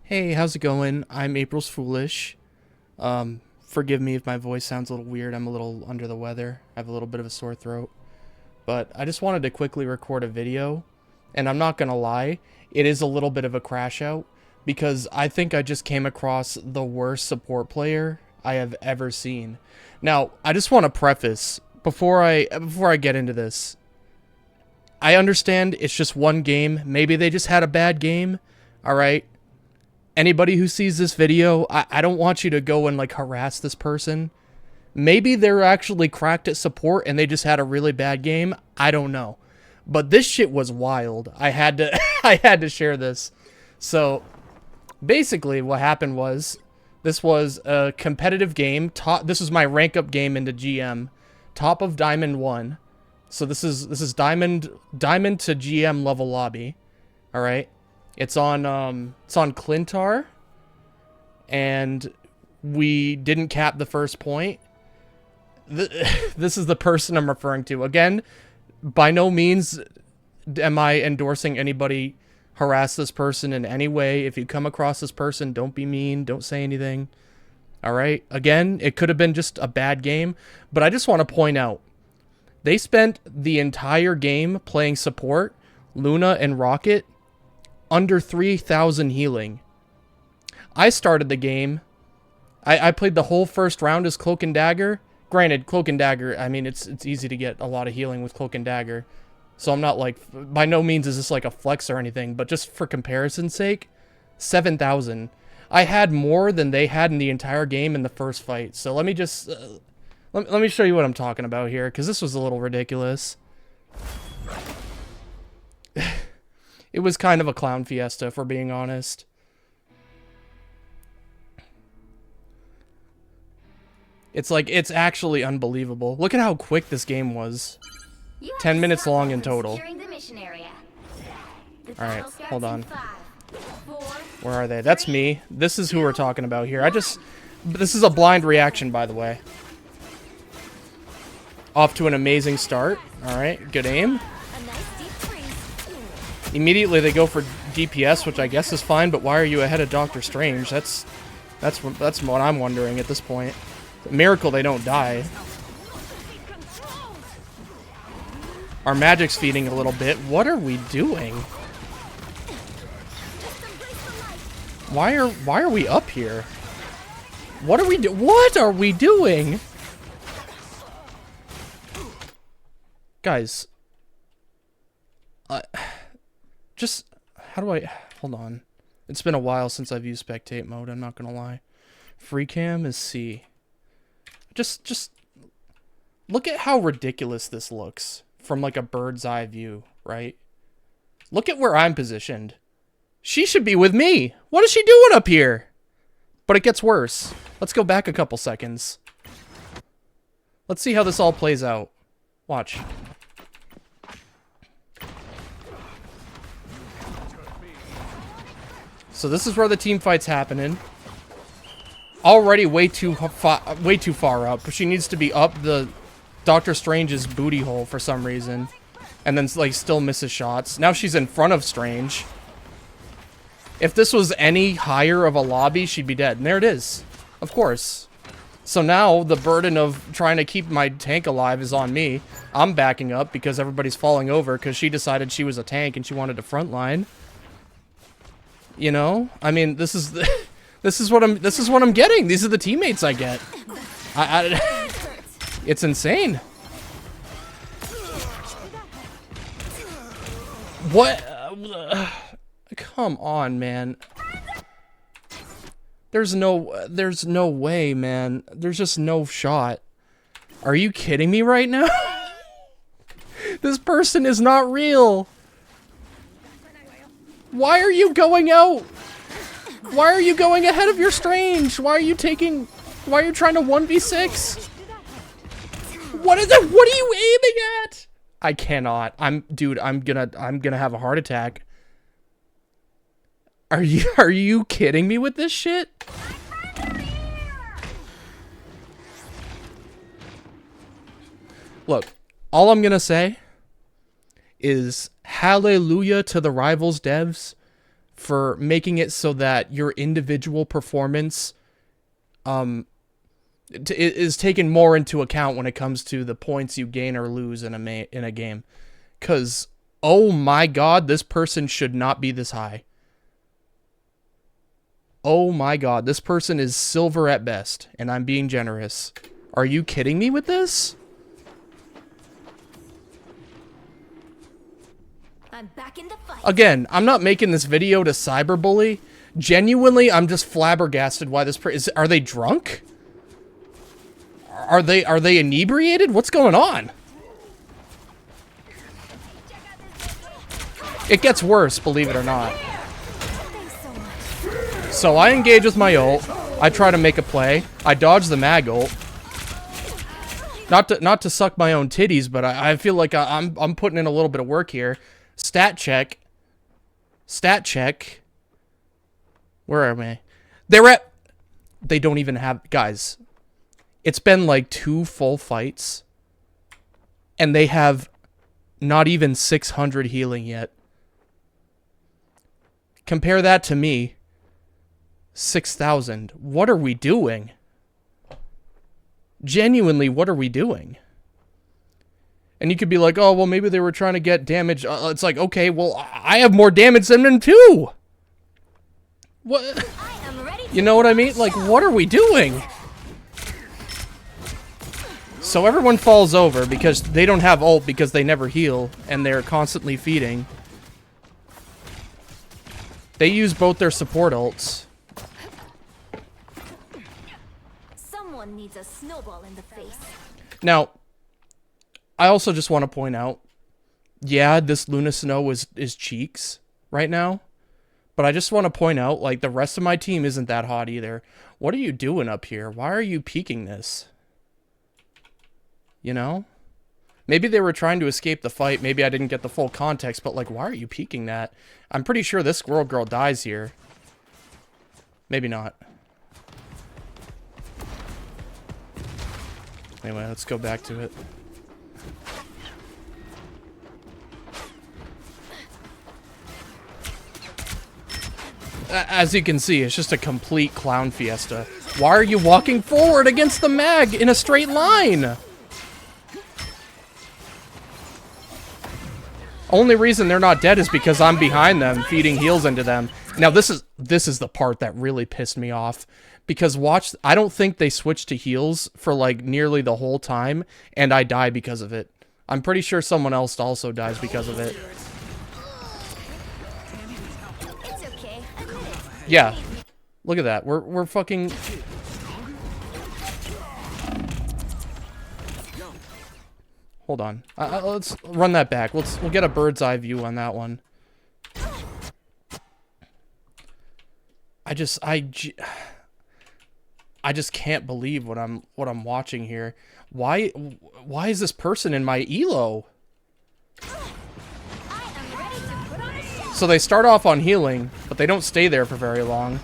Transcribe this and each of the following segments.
Hey, how's it going? I'm April's Foolish. Forgive me if my voice sounds a little weird. I'm a little under the weather. I have a little bit of a sore throat. But I just wanted to quickly record a video. And I'm not gonna lie, it is a little bit of a crash out. Because I think I just came across the worst support player I have ever seen. Now, I just want to preface, before I get into this, I understand it's just one game. Maybe they just had a bad game. Alright? Anybody who sees this video, I don't want you to go and like harass this person. Maybe they're actually cracked at support and they just had a really bad game. I don't know. But this shit was wild. I had to I had to share this. So basically what happened was this was a competitive game. This is my rank up game into GM. Top of Diamond 1. So this is Diamond to GM level lobby. All right. It's on Clintar, and we didn't cap the first point. This is the person I'm referring to. Again, by no means am I endorsing anybody harass this person in any way. If you come across this person, don't be mean. Don't say anything. All right? Again, it could have been just a bad game, but I just want to point out, they spent the entire game playing support, Luna and Rocket, under 3,000 healing. I started the game. I played the whole first round as Cloak and Dagger. Granted, Cloak and Dagger, I mean, it's easy to get a lot of healing with Cloak and Dagger. So I'm not like, by no means is this like a flex or anything, but just for comparison's sake, 7,000. I had more than they had in the entire game in the first fight. So let me just, let me show you what I'm talking about here, because this was a little ridiculous. It was kind of a clown fiesta, if we're being honest. It's like, it's actually unbelievable. Look at how quick this game was. 10 minutes long in total. Alright, hold on. Where are they? That's me. This is who we're talking about here. This is a blind reaction, by the way. Off to an amazing start. Alright, good aim. Immediately they go for DPS, which I guess is fine, but why are you ahead of Doctor Strange? That's what I'm wondering at this point. It's a miracle they don't die. Our magic's feeding a little bit. What are we doing? Why are we up here? What are we doing? Guys. Just, how do I, hold on. It's been a while since I've used spectate mode, I'm not gonna lie. Free cam is C. Just, look at how ridiculous this looks from like a bird's eye view, right? Look at where I'm positioned. She should be with me. What is she doing up here? But it gets worse. Let's go back a couple seconds. Let's see how this all plays out. Watch. So this is where the team fight's happening. Already way too far up. She needs to be up the Doctor Strange's booty hole for some reason. And then like still misses shots. Now she's in front of Strange. If this was any higher of a lobby, she'd be dead. And there it is. Of course. So now the burden of trying to keep my tank alive is on me. I'm backing up because everybody's falling over because she decided she was a tank and she wanted to frontline. You know, I mean, this is what I'm getting. These are the teammates I get. It's insane. What? Come on, man. There's no way, man. There's just no shot. Are you kidding me right now? This person is not real. Why are you going out? Why are you going ahead of your Strange? Why are you trying to 1v6? What are you aiming at? I cannot. Dude, I'm gonna have a heart attack. Are you kidding me with this shit? Look, all I'm gonna say is hallelujah to the Rivals devs for making it so that your individual performance is taken more into account when it comes to the points you gain or lose in a game. Because, oh my god, this person should not be this high. Oh my god, this person is silver at best, and I'm being generous. Are you kidding me with this? I'm back in the fight. Again, I'm not making this video to cyberbully. Genuinely, I'm just flabbergasted why this are they drunk? Are they inebriated? What's going on? It gets worse, believe it or not. So I engage with my ult. I try to make a play. I dodge the mag ult. Not to suck my own titties, but I feel like I'm putting in a little bit of work here. Stat check. Stat check. Where am I? They don't even have... Guys, it's been like 2 full fights. And they have not even 600 healing yet. Compare that to me. 6,000. What are we doing? Genuinely, what are we doing? And you could be like, oh, well, maybe they were trying to get damage. It's like, okay, well, I have more damage than them too. What? You know what I mean? Like, what are we doing? So everyone falls over because they don't have ult because they never heal and they're constantly feeding. They use both their support ults. Someone needs a snowball in the face. Now, I also just want to point out, yeah, this Luna Snow is cheeks right now. But I just want to point out, like, the rest of my team isn't that hot either. What are you doing up here? Why are you peeking this? You know? Maybe they were trying to escape the fight. Maybe I didn't get the full context. But, like, why are you peeking that? I'm pretty sure this squirrel girl dies here. Maybe not. Anyway, let's go back to it. As you can see, it's just a complete clown fiesta. Why are you walking forward against the mag in a straight line? Only reason they're not dead is because I'm behind them, feeding heals into them. Now, this is the part that really pissed me off. Because watch, I don't think they switched to heals for, like, nearly the whole time, and I die because of it. I'm pretty sure someone else also dies because of it. Yeah. Look at that. We're fucking... Hold on. Let's run that back. We'll get a bird's eye view on that one. I just can't believe what I'm watching here. Why is this person in my elo? So they start off on healing, but they don't stay there for very long.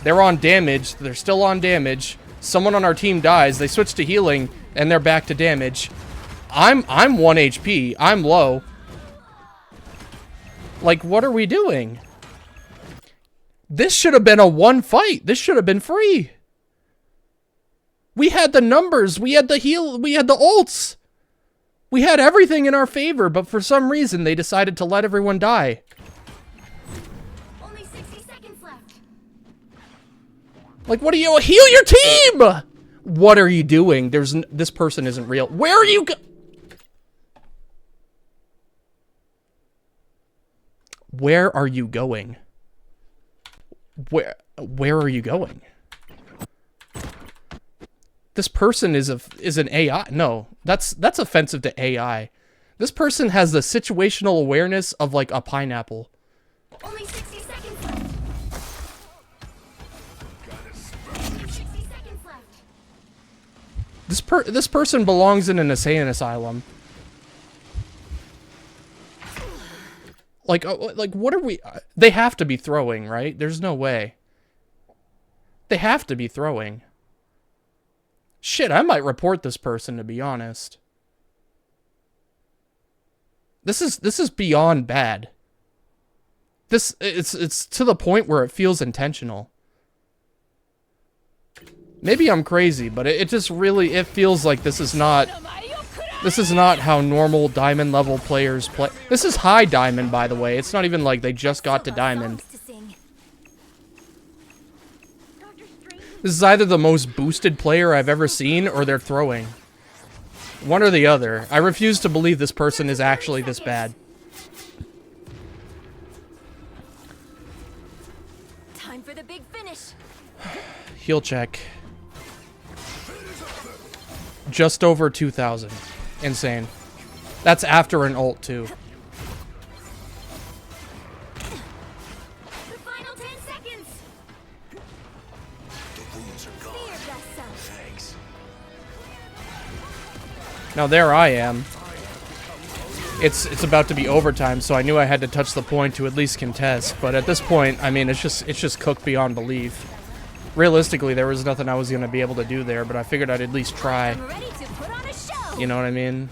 They're on damage. They're still on damage. Someone on our team dies. They switch to healing, and they're back to damage. I'm 1 HP. I'm low. Like, what are we doing? This should have been a 1 fight. This should have been free. We had the numbers. We had the heal. We had the ults. We had everything in our favor, but for some reason, they decided to let everyone die. Only 60 seconds left. Like, what do you... Heal your team! What are you doing? This person isn't real. Where are you... Where are you going? Where are you going? This person is an AI. No, that's offensive to AI. This person has the situational awareness of, like, a pineapple. Only 60 seconds left. 60 seconds left. This person belongs in an insane asylum. Like, what are we... They have to be throwing, right? There's no way. They have to be throwing. Shit, I might report this person, to be honest. This is beyond bad. it's to the point where it feels intentional. Maybe I'm crazy, but it just really, it feels like this is not how normal diamond level players play. This is high diamond, by the way. It's not even like they just got to diamond. This is either the most boosted player I've ever seen, or they're throwing. One or the other. I refuse to believe this person is actually this bad. Time for the big finish. Heal check. Just over 2,000. Insane. That's after an ult, too. The final 10 seconds. Thanks. Now there I am. It's about to be overtime, so I knew I had to touch the point to at least contest. But at this point, I mean, it's just cooked beyond belief. Realistically, there was nothing I was going to be able to do there, but I figured I'd at least try. I'm ready to put on a show. You know what I mean?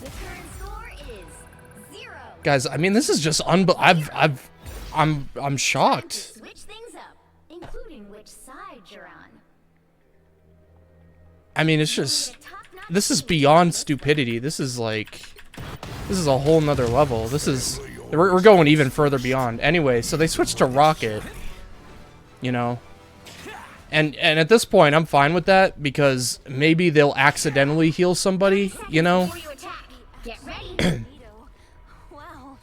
The current score is 0. Guys, I mean, this is just I'm shocked. Switch things up, including which side you're on. I mean, it's just, this is beyond stupidity. This is like, this is a whole nother level. This is, we're going even further beyond. Anyway, so they switched to Rocket, you know, and at this point, I'm fine with that because maybe they'll accidentally heal somebody, you know. Get ready. Wow.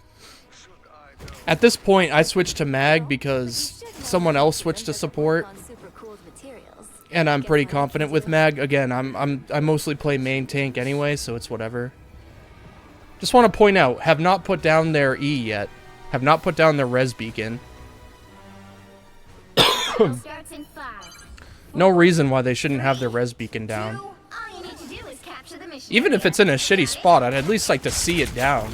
At this point, I switched to Mag because someone else switched to support, and I'm pretty confident with Mag. Again, I mostly play main tank anyway, so it's whatever. Just want to point out, have not put down their E yet. Have not put down their res beacon. Starts in 5. No reason why they shouldn't have their res beacon down. All you need to do is capture the mission. Even if it's in a shitty spot, I'd at least like to see it down.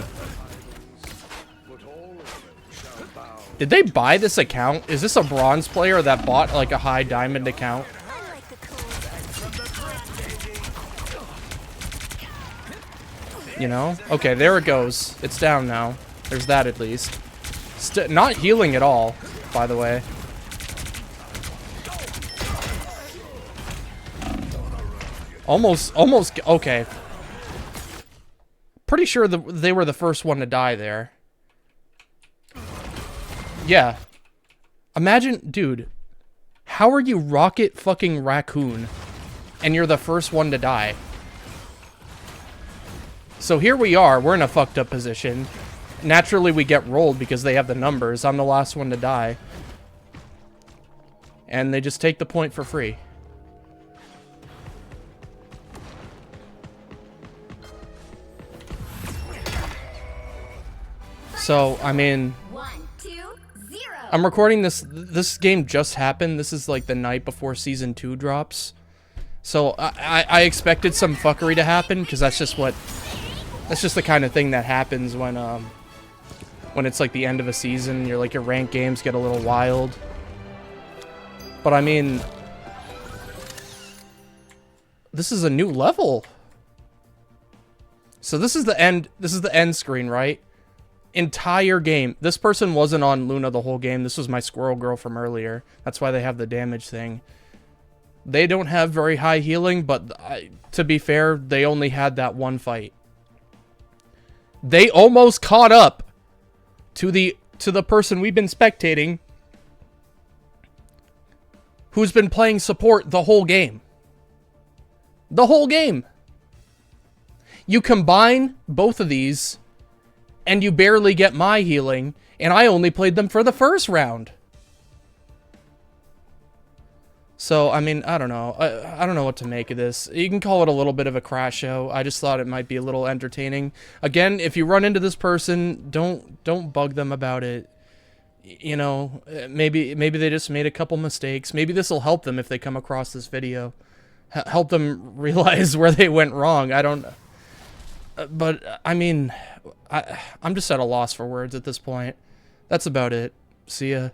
Did they buy this account? Is this a bronze player that bought like a high diamond account? I like the cool. You know? Okay, there it goes. It's down now. There's that at least. Not healing at all, by the way. Almost, okay. Pretty sure they were the first one to die there. Yeah. Imagine, dude, how are you Rocket fucking Raccoon and you're the first one to die? So here we are, we're in a fucked up position. Naturally we get rolled because they have the numbers. I'm the last one to die. And they just take the point for free. So, I mean, 1, 2, 0. I'm recording this game just happened. This is like the night before Season 2 drops. So, I expected some fuckery to happen, because that's just the kind of thing that happens when it's like the end of a season. Your ranked games get a little wild. But I mean, this is a new level. So this is the end screen, right? Entire game. This person wasn't on Luna the whole game. This was my squirrel girl from earlier. That's why they have the damage thing. They don't have very high healing, but to be fair, they only had that one fight. They almost caught up to the person we've been spectating, who's been playing support the whole game. The whole game. You combine both of these, and you barely get my healing, and I only played them for the first round. So, I mean, I don't know. I don't know what to make of this. You can call it a little bit of a crash show. I just thought it might be a little entertaining. Again, if you run into this person, don't bug them about it. You know, maybe they just made a couple mistakes. Maybe this will help them if they come across this video. Help them realize where they went wrong. I don't... But, I mean, I'm just at a loss for words at this point. That's about it. See ya.